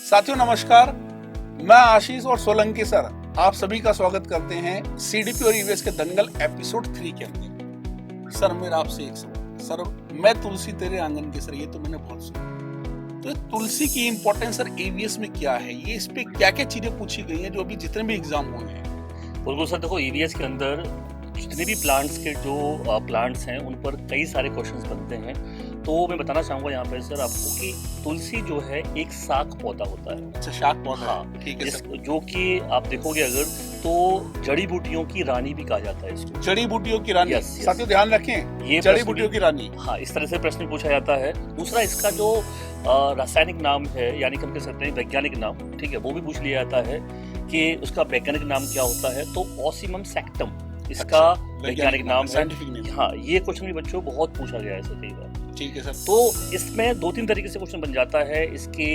साथियों नमस्कार, मैं आशीष और सोलंकी सर आप सभी का स्वागत करते हैं सीडीपी और ईवीएस के दंगल एपिसोड 3 के अंदर। सर मेरा आपसे एक सवाल, सर मैं तुलसी तेरे आंगन की, सर ये तो मैंने बहुत सुना, तो तुलसी की इंपॉर्टेंस सर ईवीएस में क्या है, ये इस पे क्या क्या चीजें पूछी गई हैं जो अभी जितने भी एग्जाम हुए हैं? बिल्कुल सर, देखो ईवीएस के अंदर जितने भी प्लांट्स के जो प्लांट्स हैं उन पर कई सारे क्वेश्चंस बनते हैं। तो मैं बताना चाहूँगा यहाँ पे सर आपको कि तुलसी जो है एक शाक पौधा होता है। अच्छा, शाक पौधा, हाँ ठीक है सर। जो कि आप देखोगे अगर तो जड़ी बूटियों की रानी भी कहा जाता है इसको। जड़ी बूटियों की रानी, Yes. साथियों ध्यान रखें, ये जड़ी बूटियों की रानी। हाँ, इस तरह से प्रश्न पूछा जाता है। दूसरा इसका जो रासायनिक नाम है, यानी कि हम कह सकते हैं वैज्ञानिक नाम, ठीक है, वो भी पूछ लिया जाता है कि उसका वैज्ञानिक नाम क्या होता है। तो ऑसिमम सैक्टम इसका वैज्ञानिक नाम है। हाँ, ये क्वेश्चन भी बच्चों बहुत पूछा गया है सर कई बार। ठीक है सर। तो इसमें 2-3 तरीके से क्वेश्चन बन जाता है। इसके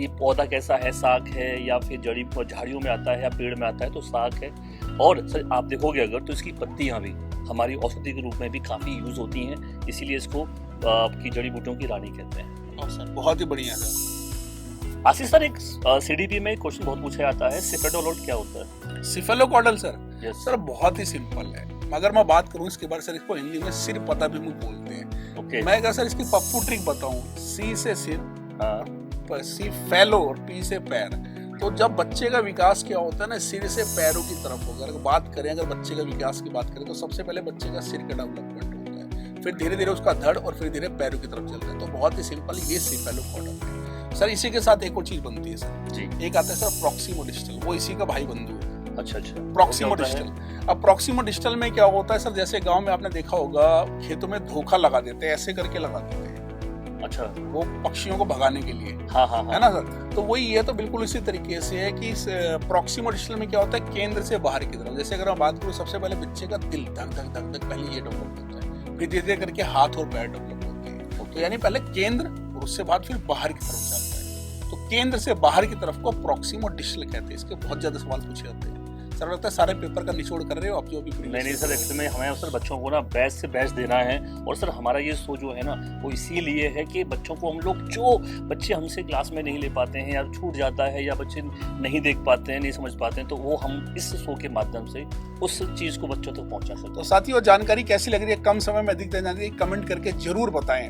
ये पौधा कैसा है, साग है या फिर जड़ी झाड़ियों में आता है या पेड़ में आता है, तो साग है। और सर आप देखोगे अगर तो इसकी पत्तियां भी हमारी औषधि के रूप में भी काफी यूज होती हैं, इसीलिए इसको आपकी जड़ी बूटियों की रानी कहते हैं। और सर बहुत ही बढ़िया सर। आशीष सर, एक सीडीपी में क्वेश्चन बहुत पूछा जाता है, सिफेडोलोड क्या होता है? Cephalocaudal sir, Yes. सर बहुत ही सिंपल है। अगर मैं बात करूं इसके बारे में, सर इसको हिंदी में सिर पता भी मुझ बोलते हैं। ओके। मैं अगर सर इसकी पप्पू ट्रिक बताऊं, सी से सिर, हाँ, सी फैलो और पी से पैर। तो जब बच्चे का विकास क्या होता है ना, सिर से पैरों की तरफ होगा। अगर बात करें, अगर बच्चे का विकास की बात करें तो सबसे पहले बच्चे का सिर का डेवलपमेंट होता है, फिर धीरे धीरे उसका धड़ और फिर धीरे पैरों की तरफ चलता है। तो बहुत ही सिंपल ये सिफेलोकॉडल है सर। इसी के साथ एक और चीज बनती है सर जी। एक आता है सर प्रॉक्सिमोडिस्टल, वो इसी का भाई बंधु है। अच्छा। प्रॉक्सिमोडिस्टल। अब प्रॉक्सिमोडिस्टल में क्या होता है सर, जैसे गांव में आपने देखा होगा खेतों में धोखा लगा देते हैं, ऐसे करके लगा देते हैं। अच्छा। वो पक्षियों को भगाने के लिए। हाँ, है ना सर। तो वही है, तो बिल्कुल इसी तरीके से है कि प्रॉक्सिमोडिस्टल में क्या होता है, केंद्र से बाहर की तरफ। जैसे अगर मैं बात करूँ, सबसे पहले बच्चे का दिल धक धक धक धक पहले ये डेवलप होता है, फिर धीरे धीरे करके हाथ और पैर डेवलप होते हैं। तो यानी पहले केंद्र और उससे बाद फिर बाहर की तरफ जाता है। तो केंद्र से बाहर की तरफ को प्रॉक्सिमोडिस्टल कहते हैं। इसके बहुत ज्यादा सवाल पूछे जाते हैं सर। लगता है सारे पेपर का निचोड़ कर रहे हो आप जो भी। नहीं सर, एक्चुअली में हमें सर बच्चों को ना बेस्ट से बेस्ट देना है। और सर हमारा ये शो जो है ना वो इसीलिए है कि बच्चों को हम लोग, जो बच्चे हमसे क्लास में नहीं ले पाते हैं या छूट जाता है या बच्चे नहीं देख पाते हैं, नहीं समझ पाते हैं, तो वो हम इस शो के माध्यम से उस चीज को बच्चों तक पहुंचा सकते हैं। तो साथियों जानकारी कैसी लग रही है, कम समय में अधिक जानकारी कमेंट करके जरूर बताएं।